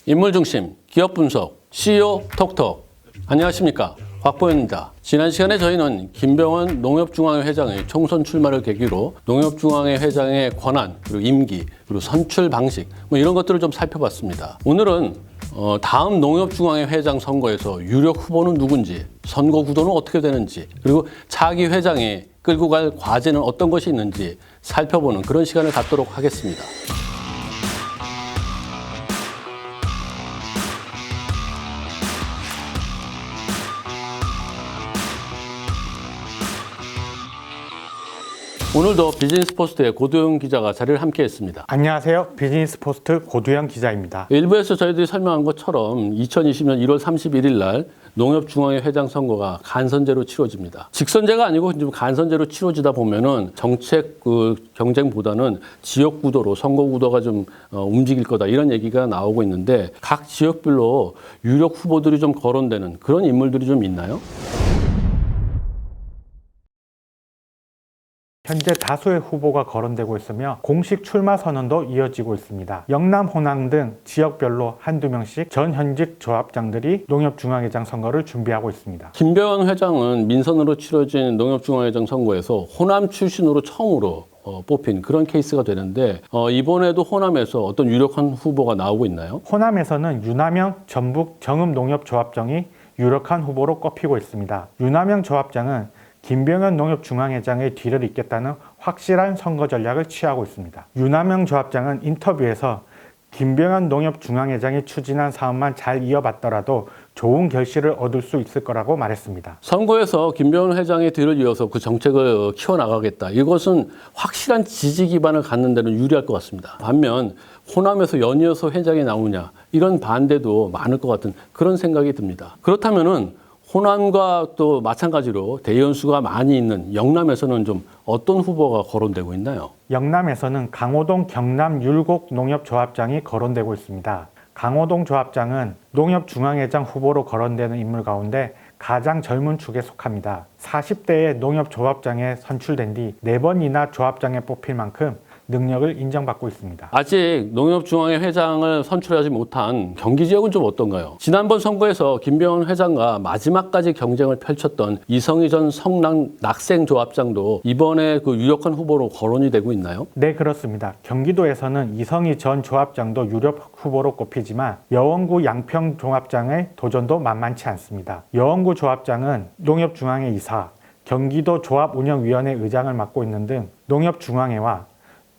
인물중심, 기업분석, CEO 톡톡. 안녕하십니까, 곽보현입니다. 지난 시간에 저희는 김병원 농협중앙회 회장의 총선 출마를 계기로 농협중앙회 회장의 권한, 그리고 임기, 그리고 선출 방식 이런 것들을 좀 살펴봤습니다. 오늘은 다음 농협중앙회 회장 선거에서 유력 후보는 누군지, 선거 구도는 어떻게 되는지, 그리고 차기 회장이 끌고 갈 과제는 어떤 것이 있는지 살펴보는 그런 시간을 갖도록 하겠습니다. 오늘도 비즈니스포스트의 고도영 기자가 자리를 함께했습니다. 안녕하세요. 비즈니스포스트 고두영 기자입니다. 일부에서 저희들이 설명한 것처럼 2020년 1월 31일 날 농협중앙회 회장 선거가 간선제로 치러집니다. 직선제가 아니고 좀 간선제로 치러지다 보면은 정책 경쟁보다는 지역 구도로 선거 구도가 좀 움직일 거다, 이런 얘기가 나오고 있는데, 각 지역별로 유력 후보들이 좀 거론되는 그런 인물들이 좀 있나요? 현재 다수의 후보가 거론되고 있으며 공식 출마 선언도 이어지고 있습니다. 영남, 호남 등 지역별로 한두 명씩 전 현직 조합장들이 농협중앙회장 선거를 준비하고 있습니다. 김병원 회장은 민선으로 치러진 농협중앙회장 선거에서 호남 출신으로 처음으로 뽑힌 그런 케이스가 되는데, 이번에도 호남에서 어떤 유력한 후보가 나오고 있나요? 호남에서는 유남영 전북 정읍농협조합장이 유력한 후보로 꼽히고 있습니다. 유남영 조합장은 김병원 농협중앙회장의 뒤를 잇겠다는 확실한 선거 전략을 취하고 있습니다. 유남영 조합장은 인터뷰에서 김병원 농협중앙회장이 추진한 사업만 잘 이어받더라도 좋은 결실을 얻을 수 있을 거라고 말했습니다. 선거에서 김병원 회장의 뒤를 이어서 그 정책을 키워나가겠다, 이것은 확실한 지지 기반을 갖는 데는 유리할 것 같습니다. 반면 호남에서 연이어서 회장이 나오냐, 이런 반대도 많을 것 같은 그런 생각이 듭니다. 그렇다면은 호남과 또 마찬가지로 대의원수가 많이 있는 영남에서는 좀 어떤 후보가 거론되고 있나요? 영남에서는 강호동 경남 율곡 농협조합장이 거론되고 있습니다. 강호동 조합장은 농협중앙회장 후보로 거론되는 인물 가운데 가장 젊은 축에 속합니다. 40대의 농협조합장에 선출된 뒤 4번이나 조합장에 뽑힐 만큼 능력을 인정받고 있습니다. 아직 농협중앙회 회장을 선출하지 못한 경기 지역은 좀 어떤가요? 지난번 선거에서 김병원 회장과 마지막까지 경쟁을 펼쳤던 이성희 전 성남 낙생조합장도 이번에 그 유력한 후보로 거론이 되고 있나요? 네, 그렇습니다. 경기도에서는 이성희 전 조합장도 유력 후보로 꼽히지만 여원구 양평 조합장의 도전도 만만치 않습니다. 여원구 조합장은 농협중앙회 이사, 경기도 조합운영위원회 의장을 맡고 있는 등 농협중앙회와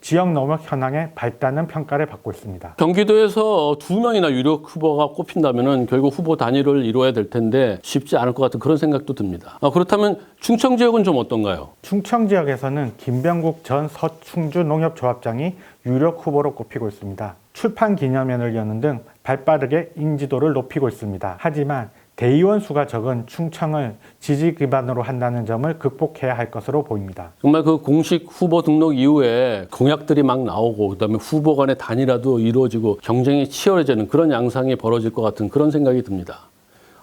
지역 농업 현황에 밝다는 평가를 받고 있습니다. 경기도에서 2명이나 유력 후보가 꼽힌다면 결국 후보 단일을 이루어야 될 텐데 쉽지 않을 것 같은 그런 생각도 듭니다. 그렇다면 충청 지역은 좀 어떤가요? 충청 지역에서는 김병국 전 서충주 농협조합장이 유력 후보로 꼽히고 있습니다. 출판 기념회를 여는 등 발빠르게 인지도를 높이고 있습니다. 하지만 대의원 수가 적은 충청을 지지 기반으로 한다는 점을 극복해야 할 것으로 보입니다. 정말 그 공식 후보 등록 이후에 공약들이 막 나오고, 그다음에 후보 간의 단일화도 이루어지고 경쟁이 치열해지는 그런 양상이 벌어질 것 같은 그런 생각이 듭니다.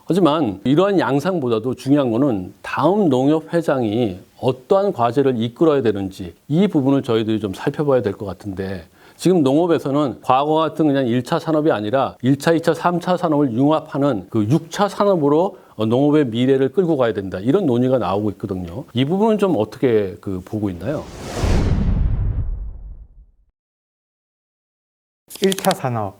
하지만 이러한 양상보다도 중요한 거는 다음 농협 회장이 어떠한 과제를 이끌어야 되는지, 이 부분을 저희들이 좀 살펴봐야 될 것 같은데, 지금 농업에서는 과거 같은 그냥 1차 산업이 아니라 1차, 2차, 3차 산업을 융합하는 그 6차 산업으로 농업의 미래를 끌고 가야 된다, 이런 논의가 나오고 있거든요. 이 부분은 좀 어떻게 보고 있나요? 1차 산업,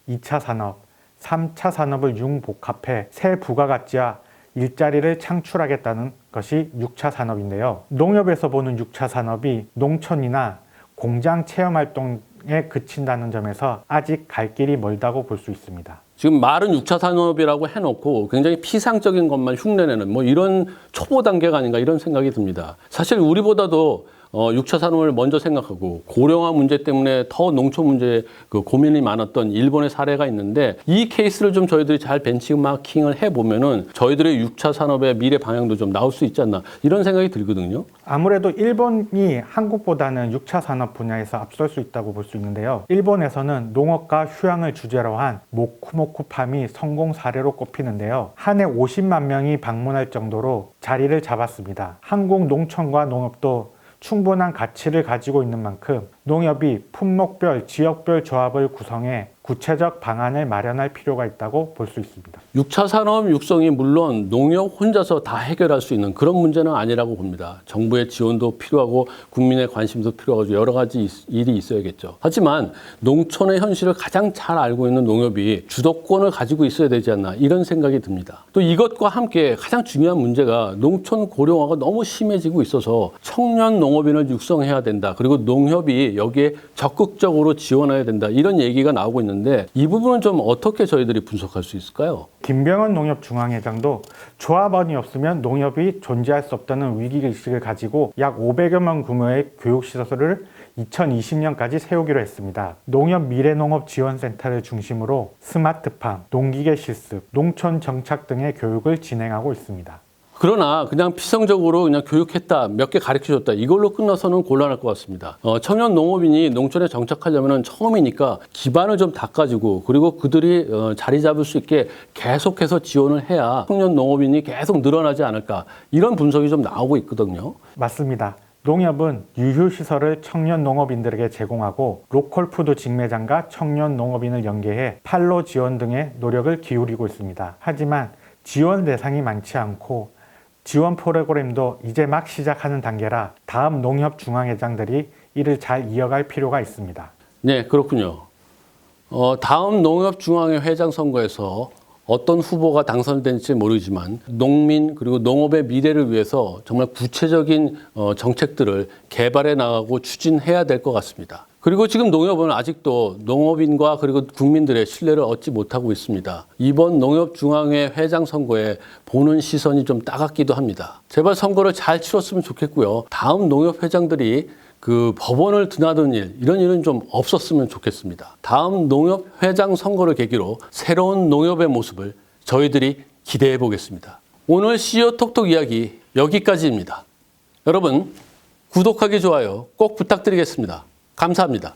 2차 산업, 3차 산업을 융복합해 새 부가가치와 일자리를 창출하겠다는 것이 6차 산업인데요. 농협에서 보는 6차 산업이 농촌이나 공장 체험 활동에 그친다는 점에서 아직 갈 길이 멀다고 볼 수 있습니다. 지금 말은 6차 산업이라고 해놓고 굉장히 피상적인 것만 흉내내는 이런 초보 단계가 아닌가, 이런 생각이 듭니다. 사실 우리보다도 6차 산업을 먼저 생각하고 고령화 문제 때문에 더 농촌 문제에 고민이 많았던 일본의 사례가 있는데, 이 케이스를 좀 저희들이 잘 벤치마킹을 해보면은 저희들의 6차 산업의 미래 방향도 좀 나올 수 있지 않나, 이런 생각이 들거든요. 아무래도 일본이 한국보다는 6차 산업 분야에서 앞설 수 있다고 볼 수 있는데요. 일본에서는 농업과 휴양을 주제로 한 모쿠모쿠팜이 성공 사례로 꼽히는데요. 한 해 50만 명이 방문할 정도로 자리를 잡았습니다. 한국 농촌과 농업도 충분한 가치를 가지고 있는 만큼 농협이 품목별, 지역별 조합을 구성해 구체적 방안을 마련할 필요가 있다고 볼 수 있습니다. 6차 산업 육성이 물론 농협 혼자서 다 해결할 수 있는 그런 문제는 아니라고 봅니다. 정부의 지원도 필요하고 국민의 관심도 필요하고 여러 가지 일이 있어야겠죠. 하지만 농촌의 현실을 가장 잘 알고 있는 농협이 주도권을 가지고 있어야 되지 않나 이런 생각이 듭니다. 또 이것과 함께 가장 중요한 문제가 농촌 고령화가 너무 심해지고 있어서 청년 농업인을 육성해야 된다. 그리고 농협이 여기에 적극적으로 지원해야 된다. 이런 얘기가 나오고 있는데 이 부분은 좀 어떻게 저희들이 분석할 수 있을까요? 김병헌 농협중앙회장도 조합원이 없으면 농협이 존재할 수 없다는 위기의식을 가지고 약 500여만 규모의 교육시설을 2020년까지 세우기로 했습니다. 농협 미래농업지원센터를 중심으로 스마트팜, 농기계 실습, 농촌 정착 등의 교육을 진행하고 있습니다. 그러나 그냥 피성적으로 그냥 교육했다, 몇 개 가르쳐줬다 이걸로 끝나서는 곤란할 것 같습니다. 청년 농업인이 농촌에 정착하려면 처음이니까 기반을 좀 닦아주고 그리고 그들이 자리 잡을 수 있게 계속해서 지원을 해야 청년 농업인이 계속 늘어나지 않을까 이런 분석이 좀 나오고 있거든요. 맞습니다. 농협은 유휴시설을 청년 농업인들에게 제공하고 로컬푸드 직매장과 청년 농업인을 연계해 판로 지원 등의 노력을 기울이고 있습니다. 하지만 지원 대상이 많지 않고 지원 프로그램도 이제 막 시작하는 단계라 다음 농협 중앙회장들이 이를 잘 이어갈 필요가 있습니다. 네, 그렇군요. 다음 농협 중앙회 회장 선거에서 어떤 후보가 당선될지 모르지만 농민 그리고 농업의 미래를 위해서 정말 구체적인 정책들을 개발해 나가고 추진해야 될 것 같습니다. 그리고 지금 농협은 아직도 농업인과 그리고 국민들의 신뢰를 얻지 못하고 있습니다. 이번 농협중앙회 회장 선거에 보는 시선이 좀 따갑기도 합니다. 제발 선거를 잘 치렀으면 좋겠고요. 다음 농협 회장들이 그 법원을 드나드는 일, 이런 일은 좀 없었으면 좋겠습니다. 다음 농협 회장 선거를 계기로 새로운 농협의 모습을 저희들이 기대해 보겠습니다. 오늘 CEO 톡톡 이야기 여기까지입니다. 여러분 구독하기, 좋아요 꼭 부탁드리겠습니다. 감사합니다.